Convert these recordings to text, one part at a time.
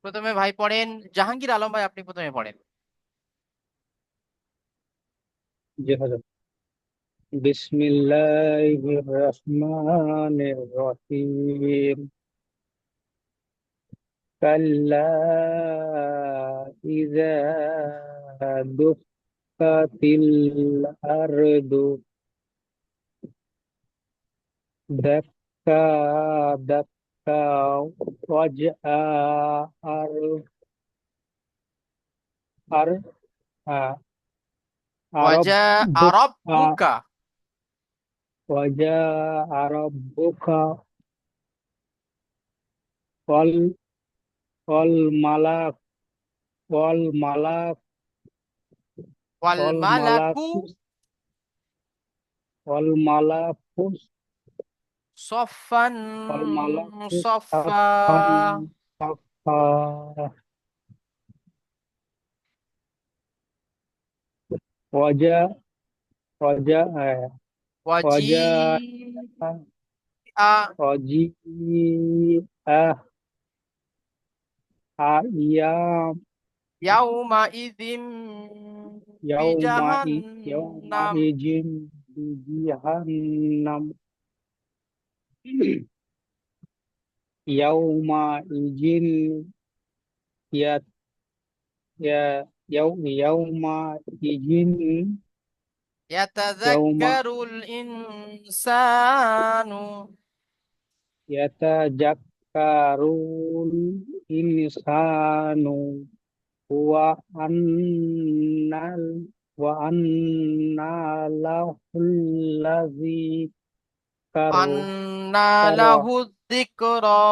প্রথমে ভাই পড়েন, জাহাঙ্গীর আলম ভাই আপনি প্রথমে পড়েন। জি হাজার। বিসমিল্লাহির রহমানির রহিম। কাল্লা ইযা দুক্কাতিল আরদু দাক্কা দাক্কা ওয়াজআ আর আর আ- ওয়াজা আরাব্বুকা আরাব্বুকা। ওয়াজা আরাব্বুকা ওয়াল ওয়াল মালাক ওয়াল মালাক ওয়াল ওয়াল মালাকু মালাকু ওয়াল মালাকু সফান ওয়াল মালাকু সফা। সাফান সাফা। ওয়াজা ওয়াজা ওয়াজি ওয়াজা আ ওয়াজি আহ ইয়াম ইয়াউমা ইযিম ইয়াউমা ইয়াউমা বিজাহান্নাম। ইজিন বিজাহান্নাম ইয়াউমা ইজিন ইয়া ইয়া ইয়াউমা ইজিন ইয়াউমা ইয়াতাযাক্কারুল ইনসানু ইয়াতাযাক্কারুল ইনসানু ওয়া আন্নাল ওয়া আন্না লাহুল্লাযী আন্না কাররা লাহু যিকরা।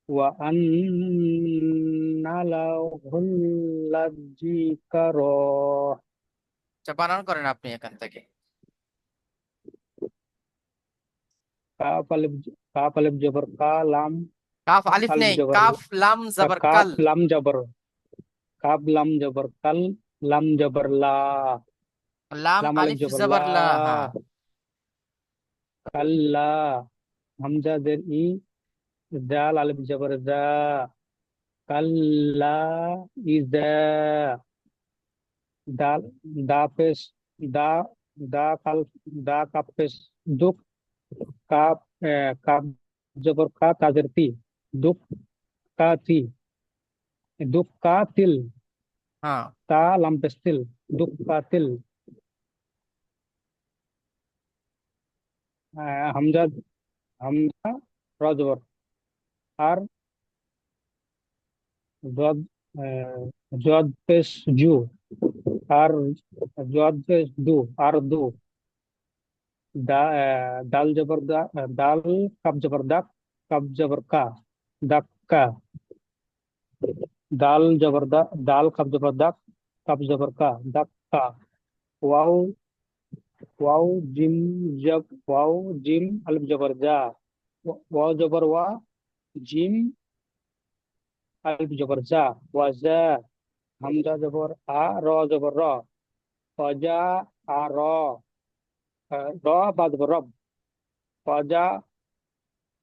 ওয়া আন্না লাহুল্লাযী কাররা। আচ্ছা, বানান করেন আপনি এখান থেকে। কাফ আলিফ জবর কা লাম কাফ আলিফ আলিফ নেই, জবর কাফ লাম জবর কাফ কাল। লাম জবর কাফ লাম জবর কাল লাম জবর লা লাম লাম আলিফ আলিফ জবর লা জবর লা, হ্যাঁ। কাল্লা হামজা জের ই দাল আলিফ জবর দা কাল্লা ইজা দাল দা পেশ দা দা কাল দা কাপ পেশ দুঃখ কাপ কাপ জবর কা তাজের তি দুঃখ কা তি দুঃখ কা তিল হ্যাঁ। তা লাম পেশ তিল দুঃখ কা তিল হামজা হামজা র জবর আর জদ জদ পেশ জু আর জদ পেশ দু আর দু দাল জবর দা দাল কাব জবর দাক কাব জবর কা দাক্কা দাল জবর দা দাল কাব জবর দাক কাব জবর কা দাক্কা ওয়াও ওয়াও জিম জব ওয়াও জিম আলিফ জবর জা ওয়াও জবর ওয়া জিম আলিফ জবর জা ওয়াজা হামজা জবর র জবর র ওয়াজা র র বা জবর রব ওয়াজা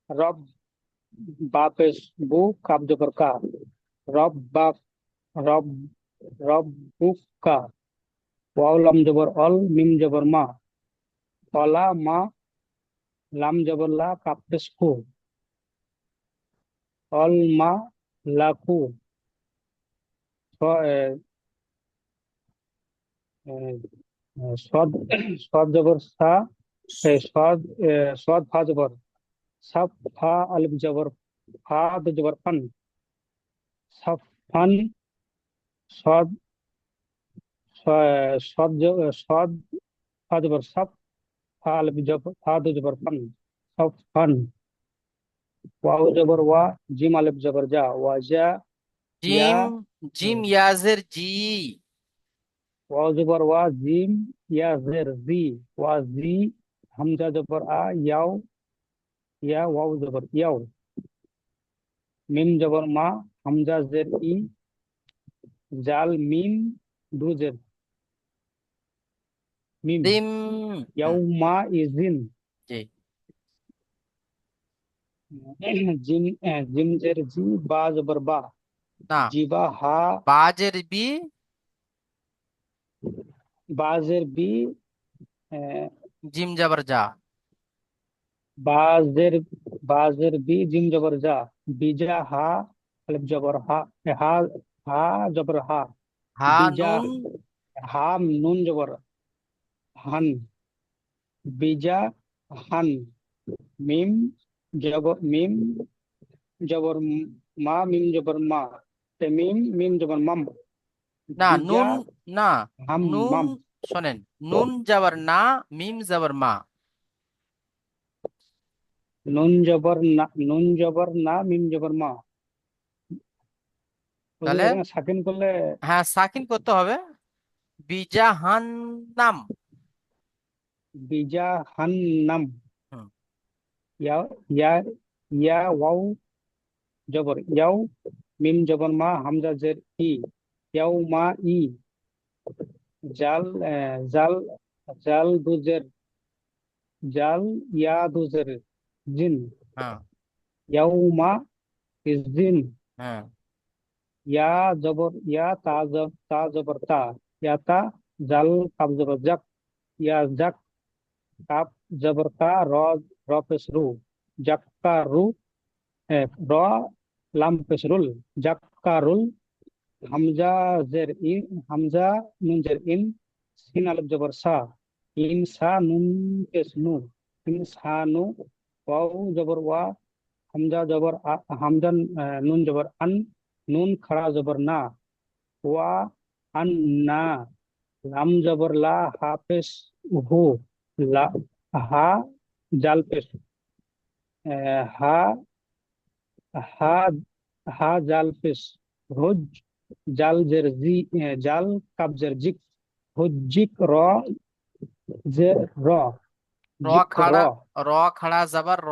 রব বা পেশ বু কাব জবর কা রব বা রব রব বুকা ওয়াও লাম জবর অল মিম জবর মা অলা মা লাম জবর লা কাপ পেশ কু অল মা লাকু সদ সদ জবর সা সদ সদ ফা জবর সাফ ফা আলিফ জবর ফা দু জবর ফান সাফ ফান সদ সদ সদ ফা জবর সাফ ফা আলিফ জবর ফা দু জবর ফান সাফ ফান ওয়াও জবর ওয়া জিম আলিফ জবর যা ওয়াজা ইয়া জিম জিম ইয়াজের জি। ওয়াও জবর ওয়া জিম ইয়া জের জি ওয়া জি হামজা জবর ইয়াও ইয়া ওয়াও জবর ইয়াও মিম জবর মা হামজা জের ই জাল মিম দু জের মিম দিম। হুম, ইয়াউমা ইজিন জি। জিম জিম জের জি, বা জবর বা, না, জিবা হা, বাজের বি, বাজের বি, আহ, জিম জবর যা। বাজের বাজের বি, জিম জবর যা, বিজা হা, আলিফ জবর হা, হা, হা জবর হা, হা বিজা, নুন, হা নুন জবর হান, বিজা হান, মিম জবর মিম জবর মা, মিম জবর মা, মিম মিম জবর মাম, না বিজা নুন, না হাম নুন, মাম, শোনেন, নুন জবর না, মিম জবর মা। নুন জবর না, নুন জবর না, মিম জবর মা। বুঝতে তাহলে পারে না, সাকিন করলে হ্যাঁ, সাকিন করতে হবে। বিজাহান্নাম। বিজা হান নাম, হুম। ইয়া ইয়া ইয়া ওয়াও জবর ইয়াও, মিম জবর মা, হামজা জের ই, ইয়াও মা ই, জাল জাল, জাল দুজের জাল, ইয়া দুজের জিন, হ্যাঁ। ইয়াও মা ইস জিন, হ্যাঁ। ইয়া জবর ইয়া, তা জবর তা, ইয়া তা, জাল কাব জবর জাক, ইয়া জাক, কাপ জবর কা, র পেশ রু, জাক্কা রু, র লাম পেশ রুল, জাক্কা রুল, হামজা জের ইন, হামজা নুন জের ইন, সিন আলিফ জবর সা, ইন সা নুন পেশ নু, ইন সা নু, ওয়াও জবর ওয়া, হামজা জবর হামজা, নুন জবর আন, নুন খড়া জবর না, ওয়া আন না, লাম জবর লা, হা পেশ হু, লা, হা জাল পেশ, হা, হা, হা জাল পেশ হুজ, জাল জের জি, জাল কাব জের জিক, হুজ্জিক র জের র, র জিক র, খাড়া, র খাড়া জবর র।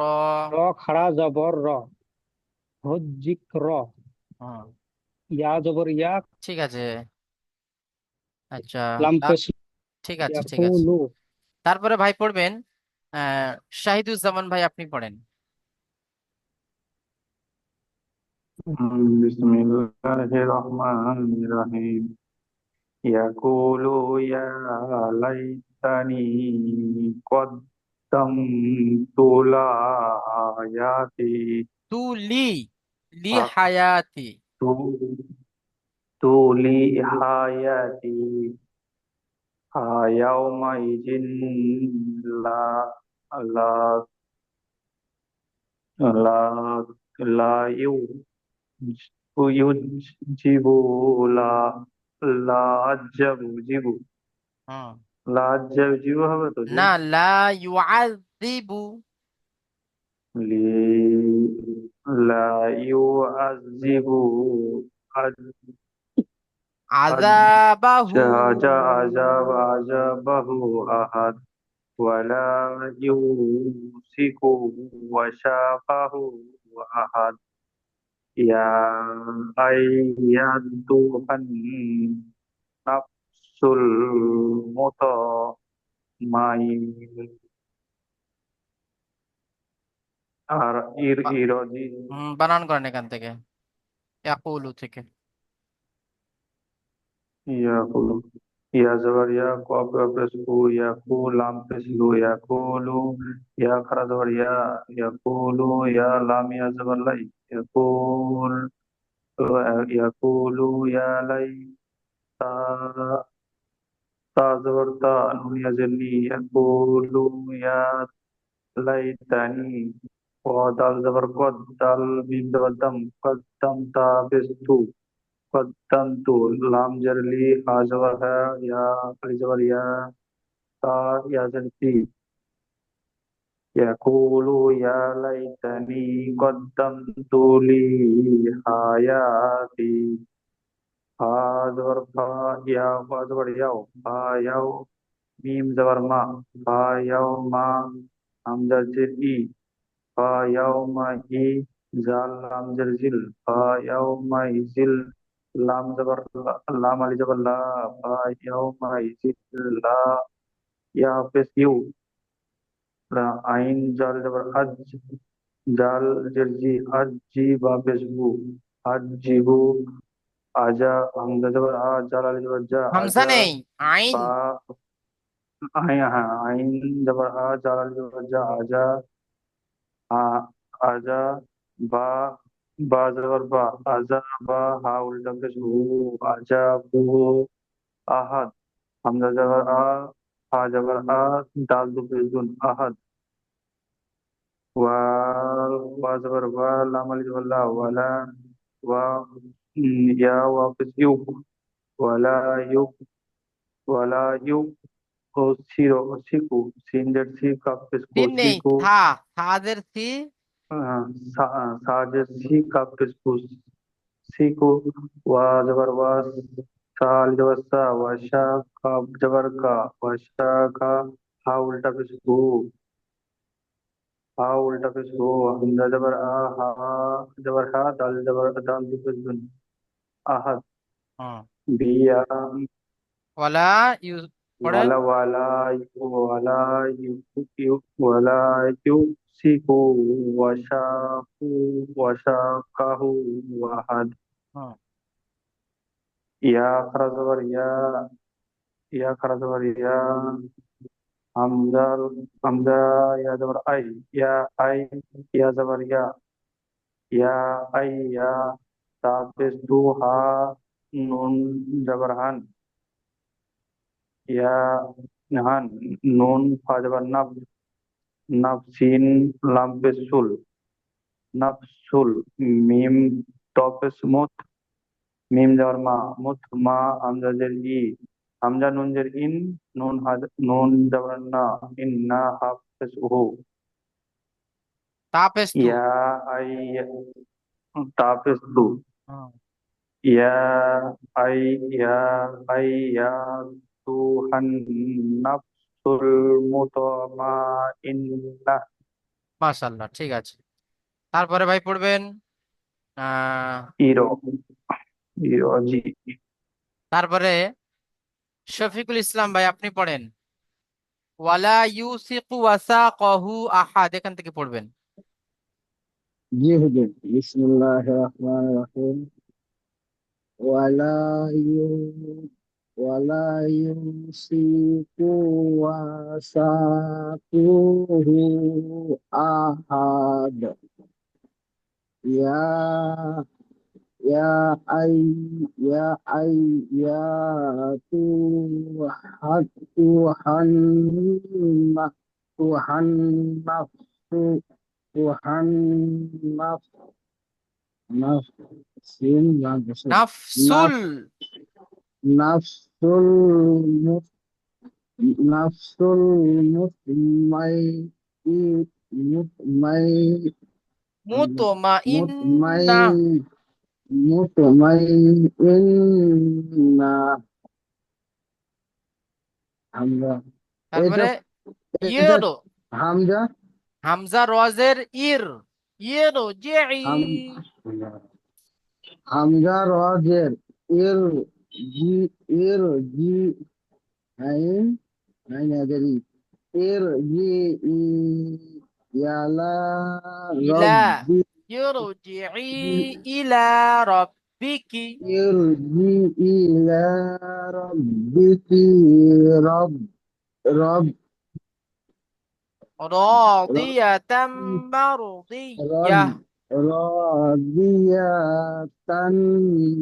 র খাড়া জবর র, হুজ্জিক র, হুম, ইয়া জবর ইয়া, ঠিক আছে। আচ্ছা, লাম পেশ ঠিক আছে, ঠিক আছে। ইয়াকুলু। তারপরে ভাই পড়বেন আহ শাহিদুজ্জামান ভাই, আপনি পড়েন। বিসমিল্লাহির রহমানির রহিম। ইয়াকুলু ইয়া লাইতানি কদ্দামতু লাহায়াতি তু লি, লি হায়াতি। তু লি হায়াতি ইয়াউমাইজিন লা লা লা লা ইউজিবু লা লা আজ্জাবু জিবু হুম। লা আজ্জাবু জিবু হবে তো জি। না, লা ইউআযিবু। লি লা ইউআযিবু আযাবাহু। আজাবাহু আহাদ ওয়ালা ইউসিকু ওয়াসাকাহু আহাদ ইয়া আইয়াতুহান নাফসুল মুতমাইন আর বা- ইরজি বানান করেন এখান থেকে, ইয়াকুলু থেকে। ইয়াকুলু ইয়া জবর ইয়া কফ পেশ কু ইয়াকু লাম পেশ লু ইয়াকুলু ইয়া খারা জবর ইয়া ইয়াকুলু ইয়া লাম ইয়া জবর লাই ইয়াকুল ইয়াকুলু ইয়া লাই তা তা জবর তা নুন ইয়া জেরনি ইয়াকুলু ইয়া লাইতানি দাল জবর কদ দাল মিম জবর দম কদ্দম তা পেশ তু قدمت لام جر لي ها جبر ہے یا علی جبر یا تا یا جنتی يقول يا ليتني قدمت لي حياتي ها جبر فا یا فا جبر یاو فا یاو میم جبر ما فا یاو ما ہم جر جر ای فا یاو ما ہی জাল লাম জের জিল ফা ইয়াউমা ইজিল লাম জবর লাম আলি জবর লা ফা ইয়াউমা ইজিল লা ইয়া পেশ ইউ লা আইন জাল জবর আজ জাল জের জি, আজ জি বা পেশ বু, আজ জিবু। আজা, হামজা জবর আ, জাল আলিফ জবর যা, হামজা আজা। নেই, আইন। বা, হ্যাঁ, আইন জবর আ, জাল আলিফ জবর যা, আজা। আ, আজা। বা, বা জবর বা, আজা। বা, হা উল্টা পেশ হু, আজা বু। আহাদ, হামজা জবর আ, হা জবর আ, দাল দু পেশ দুন, আহাদ। ওয়াল, ওয়া জবর ওয়া, লাম আলিফ জবর লা, ওয়ালা। ওয়া, ইয়া ওয়া পেশ ইউ, ওয়ালা ইউ। ওয়ালা ইউ। ও সিরো, সিকু, সিন জেড সি, কাপ পেশ কু, তিন নেই, সিকু। থা, থাদের থি। সাজের সি, কাপ পেশ কু, সিকু। ওয়া জবর ওয়া, সাল জবর সা, ওয়াশা। কাপ জবর কা, ওয়াশা কা। হা উল্টা পেশ হু, হা উল্টা পেশ হু। হামজা জবর আ, হা জবর হা, দাল জবর দাল দু পেশ দুন, আহাদ। হুম। বিয়া। ওয়ালা ইউ পড়েন। ওয়ালা ওয়ালা ওয়ালা ইউ, ইউ ওয়ালা ইউ সিকু, ওয়াশাকু, ওয়াশাকাহু, ওয়াহাদ। হুম। ইয়া খারা জবর ইয়া, ইয়া খারা জবর ইয়া। হামজা, হামজা। ইয়া জবর আই, ইয়া আই। ইয়া জবর ইয়া, ইয়া আই ইয়া। তা পেশ দু হা, নুন জবর হান, ইয়া হান। নুন ফা জবর নাফ, নাফসিন, লাম পেশ সুল, নাফসুল। মিম টপেস মুত, মিম যাওয়ার মা, মুত মা। হামজা জের ই, হামজা নুন জের ইন, নুন নুন যাওয়ার না, ইন না হাফেস হু। তাপেস্তু। ইয়া আই, তাপেস তু। হুম। ইয়া আই, ইয়া আই ইয়া তু হান, নাফসুল মুতমা ইন্না। মাশাআল্লাহ, ঠিক আছে। তারপরে ভাই পড়বেন আহ ইরো, ইরো জি। তারপরে শফিকুল ইসলাম ভাই আপনি পড়েন। ওয়ালা ইউসিকু ওয়াসাকাহু আহাদ, এখান থেকে পড়বেন। জি হুজুর, বিসমিল্লাহির রহমানির রহিম। ওয়ালা ইউ ওয়ালা ইউসিকু ওয়াসাকুহু আহাদ। ইয়া ইয়া আই ইয়া আই ইয়া তু হাত তুহান্না তুহান্নাফসু তুহান্নাফ নাফসিন নাফসুল। নাফসুল মুত- নাফসুল মুতমাই মুতমাই মুতমাই মুতমাইন্না। মুতমাই ইন্না। হামজা, এটা তারপরে এটা ইয়েরো, হামজা। হামজা রজের ইর, ইয়েরো জেই। হাম হামজা রজের ইর জি ইর জি আইন আইন আজারি ইর জি ই ইয়ালা ইলা, রব্বি ইয়েরো জেই ইলা রব্বিকি ইর জি ইলা রব্বিকি রব রব রাদিয়াতাম রব্বি রব মারদিয়াহ। রাদিয়াতান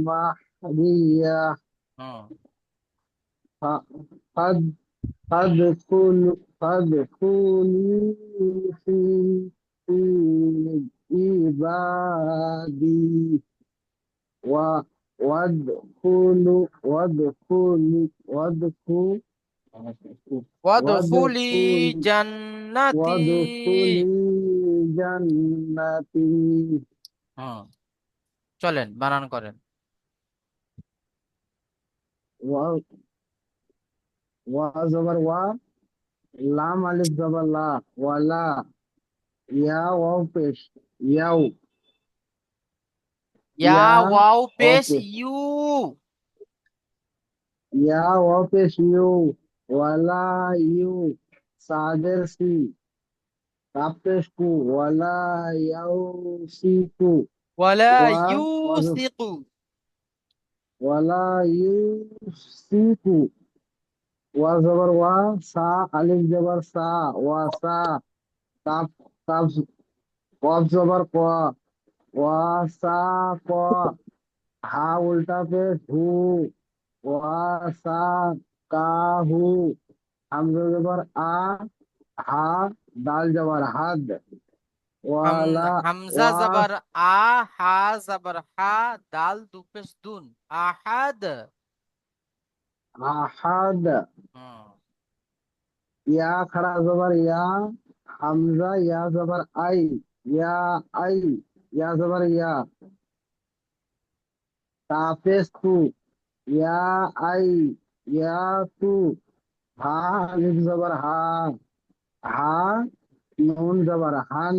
মাহদিয়া হুম। فادخلوا في عبادي و- وادخلوا ওয়াদখুলি وادخل জান্নাতি। وادخلي جنتي. হুম। চলেন বানান করেন। و زبر لام ألف زبر لا ولا يا واو পেশ ইয়াও ইয়া ইয়া ওয়াও واو পেশ পেশ ইউ। ইয়া واو পেশ ইউ ওয়ালা ইউ সাদের সি কাপেশকু ওয়ালা ইয়াউসিকু ওয়ালা ওয়া ইউসিকু। ওয়ালা ইউসিকু ওয়া জবর ওয়া সা আলিফ জবর সা ওয়া সা কাপ কাপ কফ জবর ক ওয়া সা ক হা উল্টা পেশ হু ওয়া সা কাহু হামজা জবর আ হা দাল জবর হাদ ওয়ালা হামজা ওয়া জবর আ, হা জবর হা, দাল দুপেশ দুন। আহাদ। আহাদ হুম। ইয়া খড়া জবর ইয়া হামজা ইয়া জবর আই ইয়া আই ইয়া জবর ইয়া তাফেস তু ইয়া আই ইয়া তু হা আলিফ জবর হা হা নুন জবর হান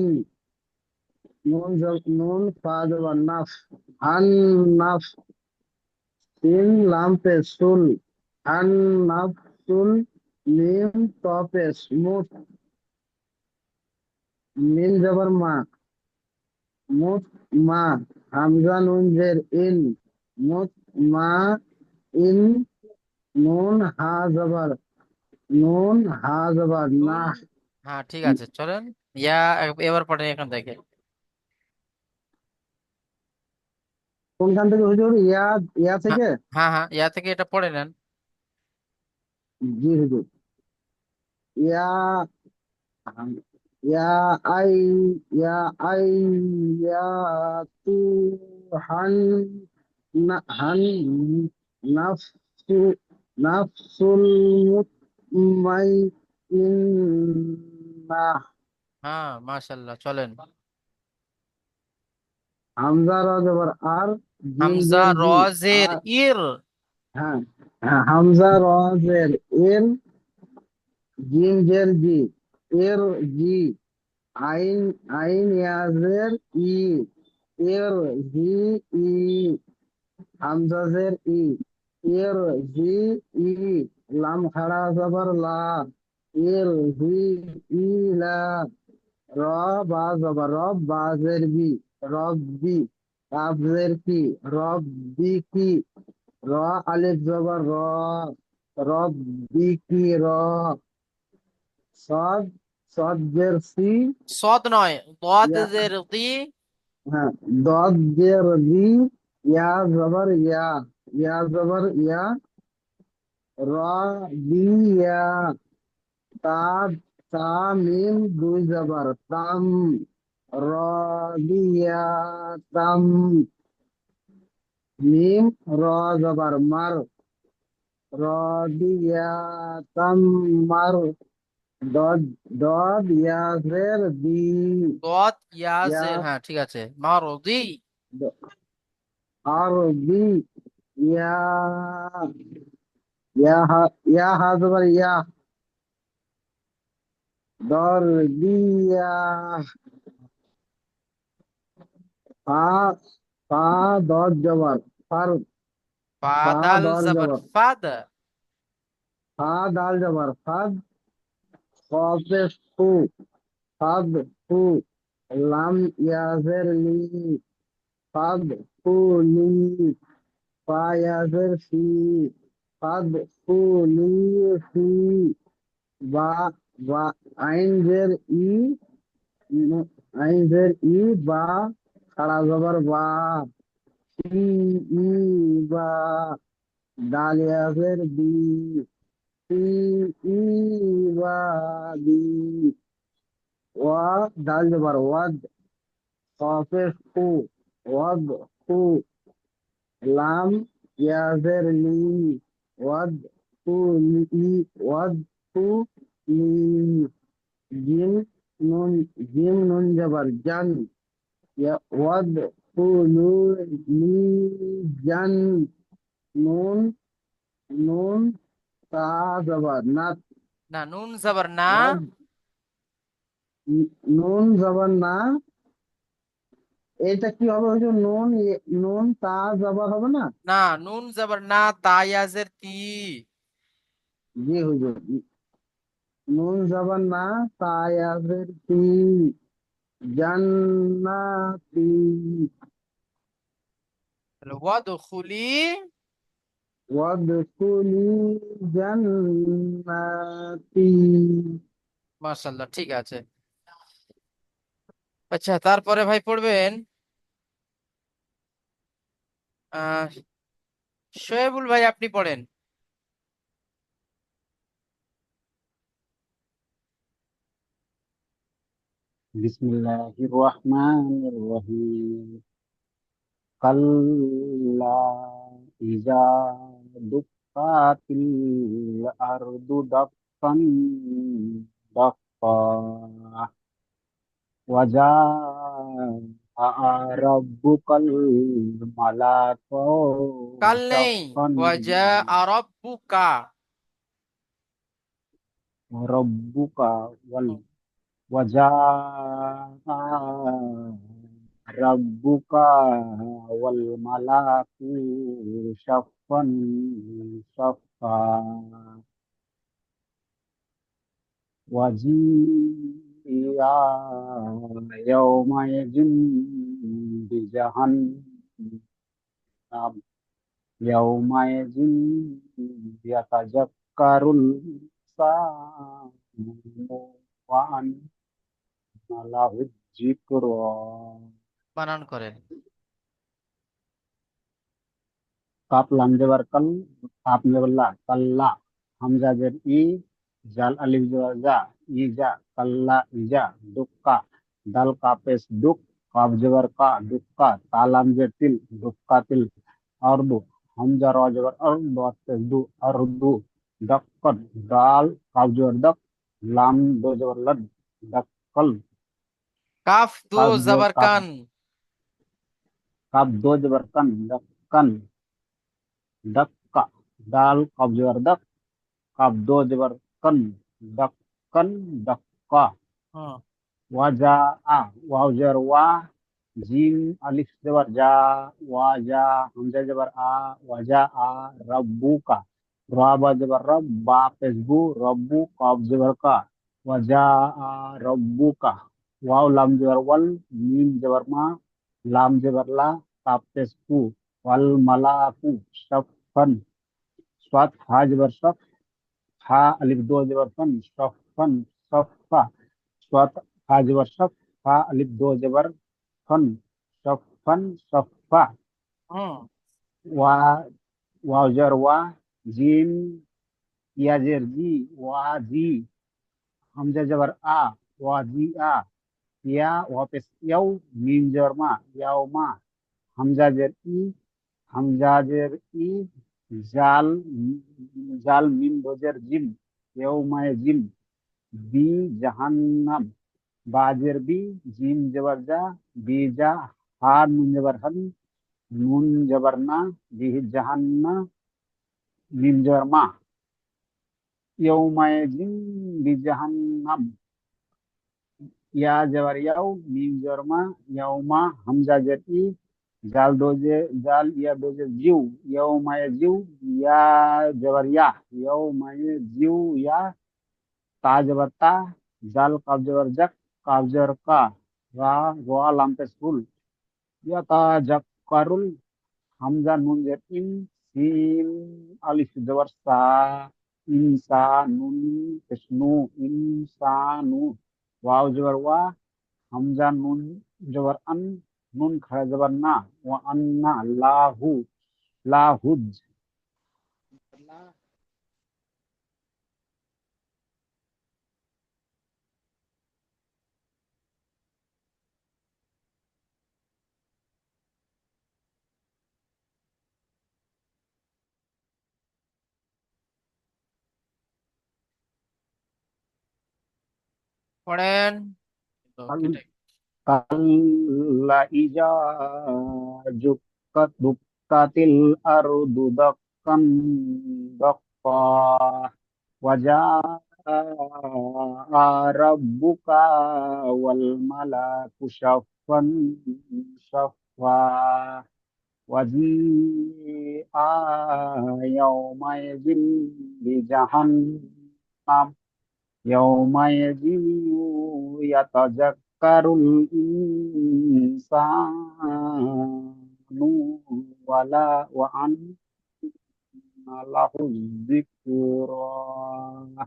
নুন ফা জবর নাফ হান নাফ সিন লাম পে সুল হান নাফ সুল মিম ত পে মুত মিন জবর মা মুত মা হামজা নুন জের ইন মুত মা ইন নুন হা জবর নুন হা জবর দুন। না হ্যাঁ ঠিক আছে, চলেন। ইয়া এবার পড়েন এখান থেকে। কোনখান থেকে হুজুর ইয়া ইয়া হ্যাঁ, থেকে হ্যাঁ, হ্যাঁ, ইয়া থেকে এটা পড়ে নেন। জি হুজুর ইয়া ইয়া আই ইয়া আই ইয়া তু হান হান নাফসু নাফসুল মুতমাইন্না হ্যাঁ, মাশাল্লাহ, চলেন। হামজা র জবর আর জিম হামজা জের জি রজের আর ইর। হ্যাঁ হ্যাঁ, হামজা র জের এর জিম জের জি এর জি আইন আইন ইয়াজের ই এর জি ই হামজা জের ই এর জি ই লাম খাড়া জবর লা এর জি ই লা র বা জবর রব বা জের বি রব্বি কাফ জের কি রব্বি কি র আলিফ জবর র রব্বি কি র সদ সদ জের সি সদ নয়, বদ ইয়া জের দি। হ্যাঁ দদ জের রি ইয়া জবর ইয়া ইয়া জবর ইয়া র বি ইয়া তা তা মিম দুই জবর তাম র বিয়া তাম মিম র জবর মার র বিয়া তাম মার দদ দদ ইয়াজের দি বদ ইয়াজ, ইয়া হ্যাঁ ঠিক আছে, মারদি। আর বি ইয়া ইয়া হা জবর ইয়া দর দিয়া ফা ফা দর জবর ফার ফা ফাদাল দর জবর জবর ফাদ। ফা দাল জবর ফাদ কফে ফু ফাদ ফু লাম ইয়াজের লি ফাদ ফু লি ফা ইয়াজের ফি ফাদ ফু লি ফি বা বা আইন জের ই আইন জের ই বা খাড়া জবর বা ই ই বা দাল ইয়াজের বি সি ই বা বি ওয়া দাল জবর ওয়াদ কফে ফু ওয়াদ ফু লাম ইয়াজের লি ওয়াদ ফু লি ওয়াদ ফু লি জিম নুন জিম নুন জবর জান ওয়াদ ফু লু লি জান নুন নুন তা জবর নাত না, নুন জবর না। ওয়াদ নুন জবর না এটা কি হবে হুজুর নুন নুন তা জবর হবে না না, নুন জবর না, তা ইয়াজের তি। জি হুজুর নুন জবর না, তায়াজের তি, জান্নাতি। ওয়াদখুলি। ওয়াদখুলি জান্নাতি। মাশাআল্লাহ, ঠিক আছে। আচ্ছা, তারপরে ভাই পড়বেন আহ শোয়েবুল ভাই, আপনি পড়েন। বিসমিল্লাহির রহমানির রহিম। কাল্লা ইজা দুক্কাতিল আরদু দাক্কান দাক্কা ওয়াজা রাব্বুকাল মালাকু কাল নেই, সাফফান ওয়াজা আরাব্বুকা। রাব্বুকা ওয়াল হুম, وجاء ربك والملك صفا صفا وجيء يومئذ بجهنم يومئذ يتذكر الإنسان وأنى له الذكرى বানান করেন। কাপ লাম জবর কাল, কাপ জবর লা, কাল্লা। হামজা জের ই, জাল আলিফ জবর জা, ইজা, কাল্লা ইজা। দুক্কা, দাল কাপেস দুক, কাপ জবর কা, দুক্কা। তালাম জের তিল, দুক্কা তিল। আরদু, হামজা র জবর আর, দোয়াতেস দু, আরদু। দাক্কন, দাল কাপ জবর দক, লাম দো জবর লদ, দাক্কল। কাফ দো কাপ জবর জবর কাপ, কান। কাপ দো জবর কান, দাক্কান। दक्का, दाल कब जबर दक, कब दो जबर कन, दक्कन दक्का। হুম, वजा आ, वाव जबर वा, जीम अलिफ जबर जा, वाजा हमजा जबर आ, वजा आ। रब्बू का, राबा जबर रब, बा पेशबू, रब्बू कब जबर का। वजा आ रब्बू का, वाव लाम जबर वल, मीम जबर मा, लाम जबर ला, काफ पेशबू, वल मलाकू शफन। स्वात हा जबर सफ, हा अलिफ दो जबर फन, सफन सफा। स्वात हा जबर सफ, हा अलिफ दो जबर फन, सफन सफा। হুম। वा, वाव जर वा, जीम या जर जी, वा जी। हमजा जबर आ, वा जी आ। या वापस यौ, मीम जबर मा, याव मा। हमजा जर ई, हमजा जर ई। জাল, জাল মিম রোজের জিম, ইয়ৌমায়ে জিম। বি জাহান্নাম, বাজের বি, জিম জবর যা, বি যা। হা নুন জবর হন, নুন জবর না, বি জাহান্না, মিম জবর মা। ইয়ৌমায়ে জিম বি জাহান্নাম। ইয়া জবর ইয়াও, মিম জবর মা, ইয়ৌমা। হামজা জের ই, জাল দোজে, জাল ইয়া দোজে জিউ, ইয়ৌমায়ে জিউ। ইয়া জবর ইয়া, ইয়ৌমায়ে জিউ ইয়া। তা জবর তা, জাল কাব জবর জাক, কাব জবর কা। রা, রা লাম পেশ ফুল। ইয়া তা জাক কারুল। হামজা নুন জের ইন, সিন আলিফ জবর সা, ইনসা নুন পেশ নু, ইনসানু। ওয়াও জবর ওয়া, হামজা নুন জবর আন, নুন খাড়া জবর না, ওয়া আন্না লাহু, লাহুজ। পড়েন। তো কেটে। কাল্লা ইজা দুক্কাতিল আরদু দাক্কান দাক্কা ওয়াজা রাব্বুকা ওয়াল মালাকু সাফফান সাফফা ওয়াজিআ ইয়াওমাইযিন বিজাহান্নাম ইয়াউমাইযিন ইয়াতাযাক্কারুল ইনসানু ওয়া আন্না লাহুয যিকরা।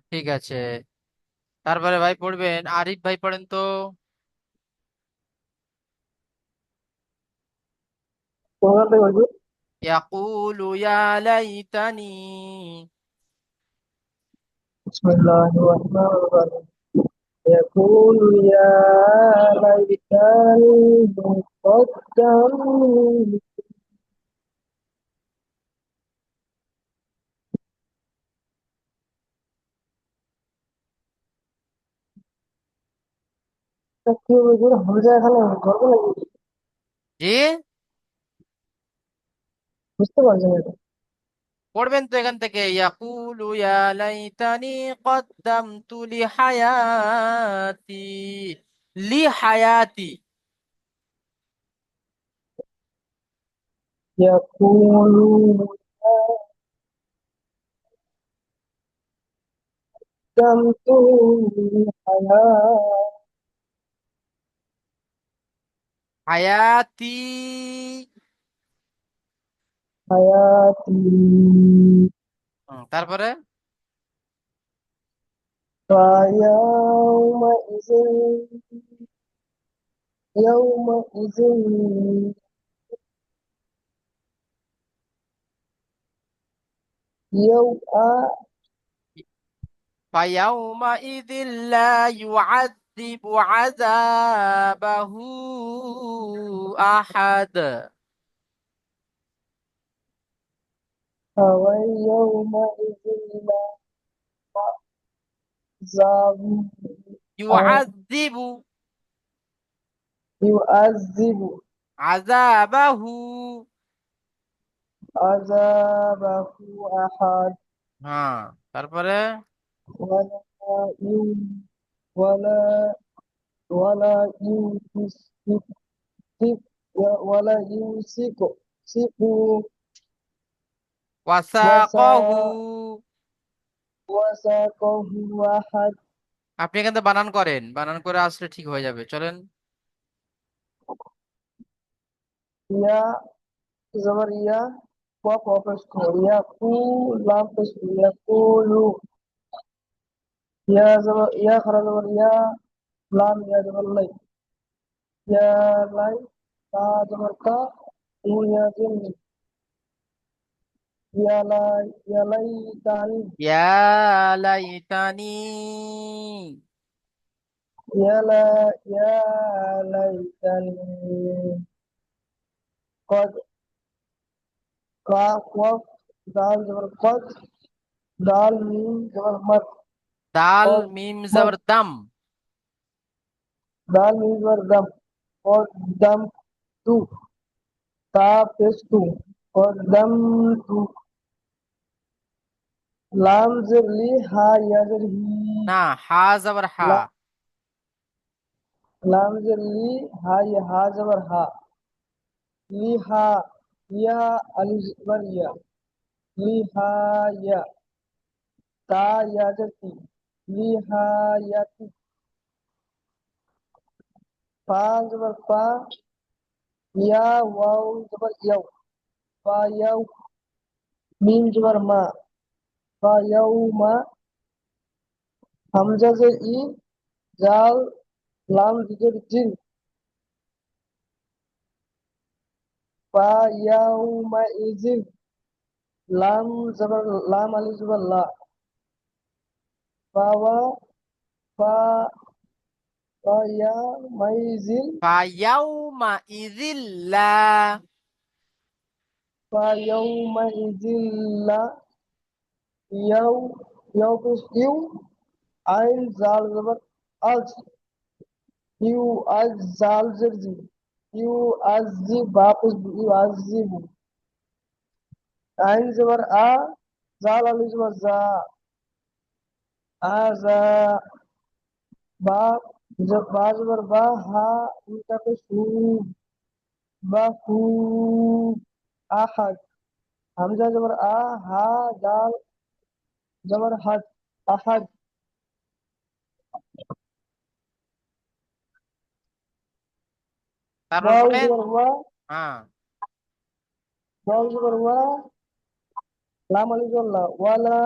ঠিক আছে, তারপরে ভাই পড়বেন, আরিফ ভাই পড়েন তো। ইয়াকুলু ইয়া লাইতানি। بسم الله الرحمن الرحيم يقول يا ليتني قدمت কি বলবো হামজা এখানে ধরবো নাকি জি, বুঝতে পারছি না এটা পড়বেন তো এখান থেকে, ইয়াকুলু ইয়া লাইতানি কদ্দামতু লি হায়াতি, লি হায়াতি। يقول قدمت الحياة হায়াতি। حياتي তারপরে فيومئذ يومئذ يوم فيومئذ لا يعذب عذابه أحد. ويومئذ لا عذاب يعذب يعذب عذابه. عذابه أحد তারপরে ولا يم ولا ولا يمسك ولا يمسك ওয়াসাকাহু। وسا وساقه أحد আপনি এখান থেকে বানান করেন, বানান করে আসলে ঠিক হয়ে যাবে, চলেন। يا زبر يا واقف يقول لام يقول يا زبر يا خرج زبر يا لام يا زبر لي يا لي تا زبر کا يا جن يا لي تاني ইয়া লাইতানি। يا ليتني قد قاف وف دال زبر قد دال ميم زبر مد দাল قد মিম مد জবর দাম। دال ميم زبر دم قد دم تو تا पेश तू قدم तू लाम जर ली हा या जर ही না, হা জবর হা। ला लाम जर ली हा या हा जबर हा ली हा या अलिफ जबर या ली हा या ता या जर ती ली हा या ती पा जबर पा या वाव जबर यव पा यव मीम जबर मा पा यव मा हमजा जर ई जाल लाम जर जिन पा यव मा इजिन लाम जबर लाम अलिफ जबर ला पावा पा पा या माइजिन ফায়াউমা ইযিল্লা। पा यव माइजिन ला यव यव पेश यू आइन जाल जबर अज यू अज जाल जर्जी यू अजी वापस यू अजीबु आइन जबर आ जाल अली जबर जा आजा बा जब बा जबर बा हा उनका पेश हू बहू अहद हमजा जबर आ हा दाल जबर हद अहद তারপর ওয়াও বলেন। জবর ওয়া, হ্যাঁ, ওয়াও জবর ওয়া, লাম আলিফ জবর লা, ওয়ালা,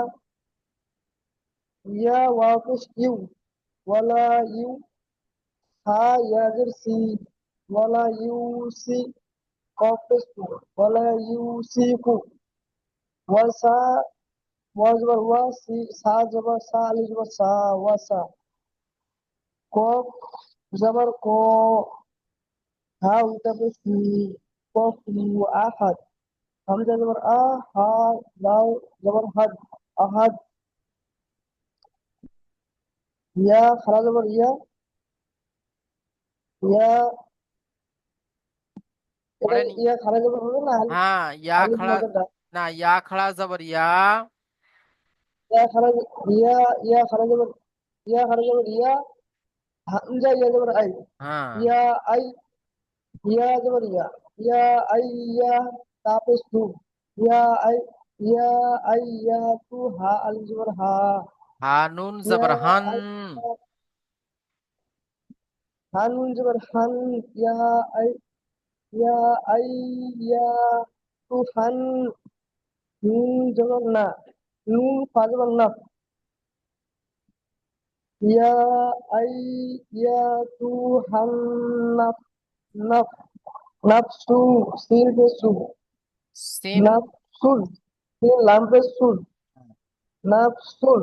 ইয়া ওয়াও পেশ ইউ, ওয়ালা ইউ, হা ইয়া জের সি, ওয়ালা ইউ সি, কফ পেশ কু, ওয়ালা ইউ সি কু, ওয়াসা, ওয়া জবর ওয়া, সি সা জবর সা, আলিফ জবর সা, ওয়াসা, কফ জবর ক, হা উল্টা পেশ হি, কফ ইউ, আহাদ, হামজা জবর আ, হা লাও জবর হাদ, আহাদ, ইয়া খারা জবর ইয়া, ইয়া, এটা পড়েন। ইয়া খারা জবর হবে না আলিফ, হ্যাঁ, ইয়া আলিফ খাড়া, মাদ্দা, না, ইয়া খাড়া জবর ইয়া। ইয়া খারা, ইয়া, ইয়া খারা জবর, ইয়া খারা জবর ইয়া, হামজা ইয়া জবর আই, হ্যাঁ, ইয়া আই, ইয়া জবর ইয়া, ইয়া আই ইয়া, তাপে সু, ইয়া আই, ইয়া আই ইয়া তু, হা আলিফ জবর হা, হা নুন ইয়া জবর হান। আই, হানুন জবর হান, ইয়া আই, ইয়া আই ইয়া তু হান, নুন জবর না, নুন ফা জবর না, ইয়া আই ইয়া তু হান নাফ, নাফ, নাফসু, সিন পে সু, সিন। নাফসুল, সিন লাম পে সুল, নাফসুল,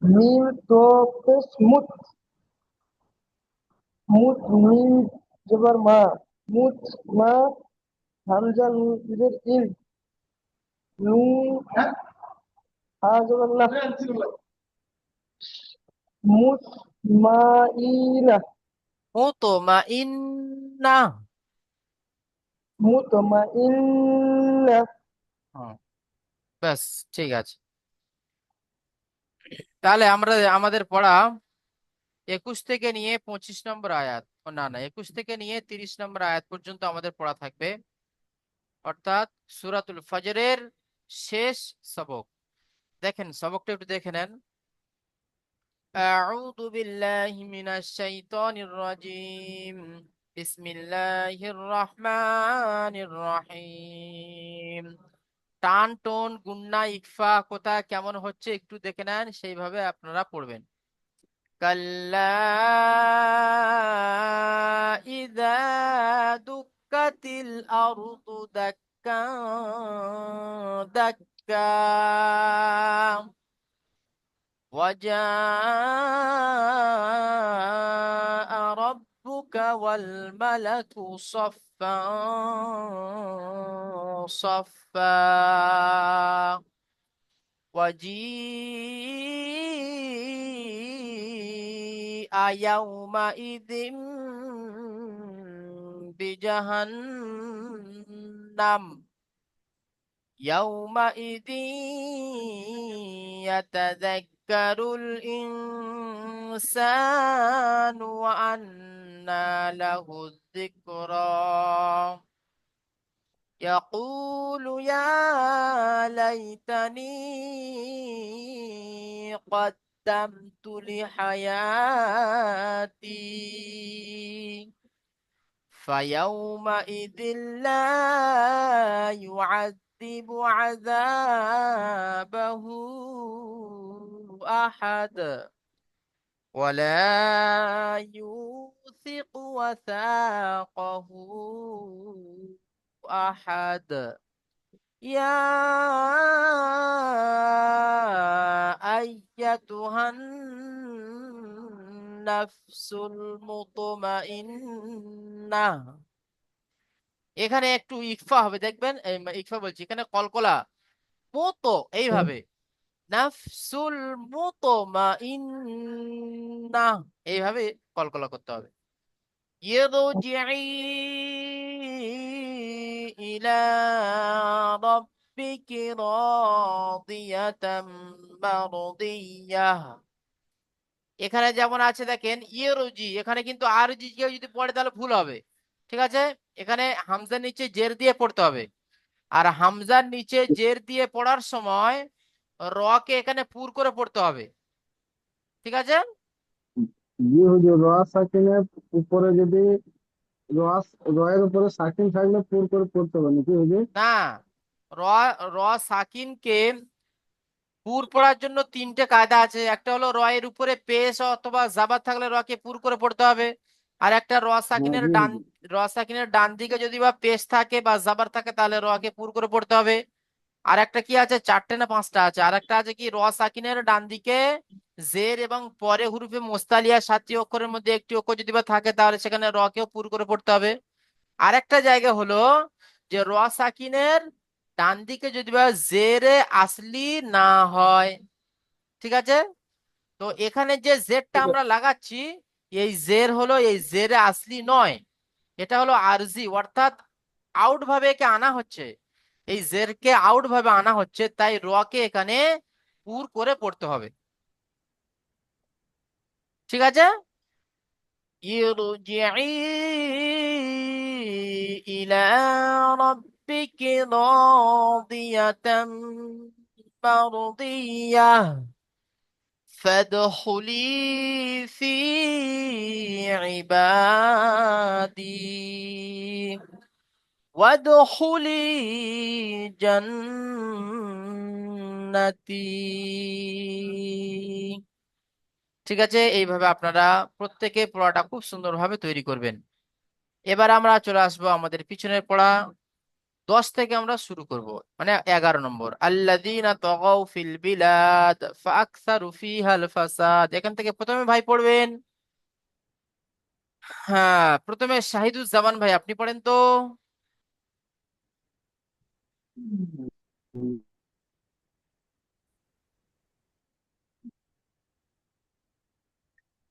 মিম তো পে মুত, মুত, মিম জবর মা, মুত মা, হামজা নুন জের ইন, নুন হা জবর না, মুত মা ইনা, মুতমাইন্না। মুত মা ইন্না। হ্যাঁ, ব্যাস, ঠিক আছে। তাহলে আমরা আমাদের পড়া 21 থেকে নিয়ে 25 নম্বর আয়াত, ও না না, 21 থেকে নিয়ে 30 নম্বর আয়াত পর্যন্ত আমাদের পড়া থাকবে, অর্থাৎ সূরাতুল ফজরের শেষ সবক। দেখেন, সবকটা একটু দেখে নেন। আউযু বিল্লাহি মিনাশ শাইতানির রাজিম। বিসমিল্লাহির রহমানির রহিম। টান টোন গুন্না ইকফা কোথা কেমন হচ্ছে একটু দেখে নেন, সেইভাবে আপনারা পড়বেন। কাল্লা ইযা দুক্কাতিল আরদু দাক্কা দাক্কা وجاء ربك والملك صفا صفا وجيء يومئذ بجهنم يومئذ يتذكر الإنسان وأنى له الذكرى يقول يا ليتني قدمت لحياتي فيومئذ لا يعذب عذابه أحد ولا يوثق وثاقه أحد يا أيتها النفس المطمئنة। এখানে একটু ইকফা হবে, দেখবেন, ইকফা বলছি, এখানে কলকলা মতো এইভাবে, নাফসুল মুতমাইন্না, এইভাবে কলকলা করতে হবে। ইরজিই ইলা রাব্বিকি রাদিয়াতাম মারদিয়াহ। এখানে যেমন আছে দেখেন ইরজি, এখানে কিন্তু আরজি কেউ যদি পড়ে তাহলে ভুল হবে, ঠিক আছে? এখানে হামজার নিচে জের দিয়ে পড়তে হবে, আর হামজার নিচে জের দিয়ে পড়ার সময় র কে এখানে পুর করে পড়তে হবে, ঠিক আছে? জি হুজুর, র সাকিনের উপরে যদি রস রয়ের উপরে সাকিন থাকলে পুর করে পড়তে হবে নাকি ওই যে? না, র র সাকিনকে পুর পড়ার জন্য তিনটে কায়দা আছে। একটা হলো র এর উপরে পেশ অথবা জাবার থাকলে র কে পুর করে পড়তে হবে। আর একটা হ্যাঁ, বুঝেছি। র সাকিনের ডান দিকে যদি বা পেশ থাকে বা জাবার থাকে তাহলে র কে পুর করে পড়তে হবে। আর একটা কি আছে, চারটে না পাঁচটা আছে, আর একটা আছে কি, র সাকিনের ডান দিকে জের এবং পরে হুরুফে মুস্তালিয়া 7টি অক্ষরের মধ্যে একটি অক্ষর যদি বা থাকে তাহলে সেখানে র কেও পুর করে পড়তে হবে। আর একটা জায়গা হলো যে র সাকিনের ডান দিকে যদি বা জেরে আসলি না হয়, ঠিক আছে? তো এখানে যে জেরটা ঠিক আমরা আছে। লাগাচ্ছি, এই জের হলো এই জেরে আসলি নয়, এটা হলো আরজি, অর্থাৎ আউট ভাবে একে আনা হচ্ছে, এই জেরকে আউট ভাবে আনা হচ্ছে, তাই র কে এখানে পুর করে পড়তে হবে। ঠিক আছে। ইরজিই ইলা রাব্বিকি রাদিয়াতাম মারদিয়াহ فادخلي في عبادي وادخلي جنتي। ঠিক আছে, এইভাবে আপনারা প্রত্যেকে পড়াটা খুব সুন্দরভাবে তৈরি করবেন। এবার আমরা চলে আসবো আমাদের পিছনের পড়া, 10 থেকে আমরা শুরু করব, মানে 11 নম্বর, আল্লাযীনা তাগাউ ফিল বিলাদ ফাআকসারু ফিহাল ফাসাদ। এখান থেকে প্রথমে ভাই পড়বেন, হ্যাঁ, প্রথমে শাহিদুজ্জামান ভাই আপনি পড়েন তো।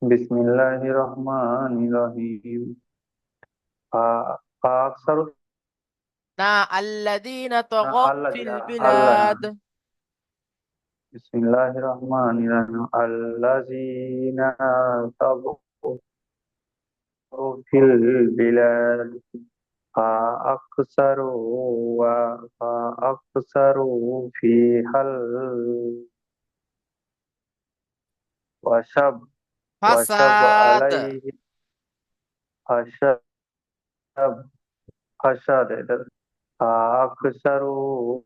বিসমিল্লাহির রহমানির রহিম। فأكثر না, আল্লাযীনা তাগাউ আল্লাহ ফিল আল্লাহ বিলাদ। বিসমিল্লাহির রহমানির রহিম আল্লাযীনা তাগু ফিল বিলাদ فأكثروا فأكثروا فيها وشب وشب ফাসাদ। عليه فشب فشد فأكثروا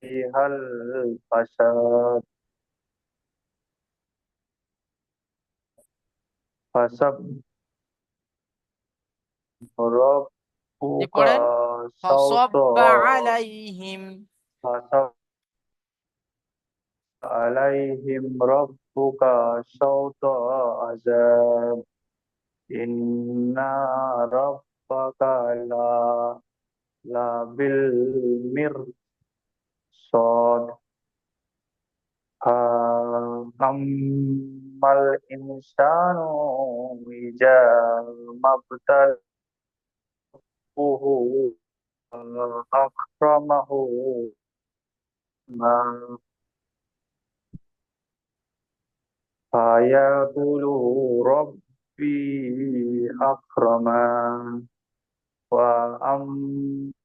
فيها الفساد فسب জি ربك পড়েন, صوت ফাসাব্বা আলাইহিম। فسب عليهم ربك صوت عذاب إن ربك لا بالمرصاد أما الإنسان إذا ما ابتلاه أكرمه ما فيقول ربي أكرمن وأما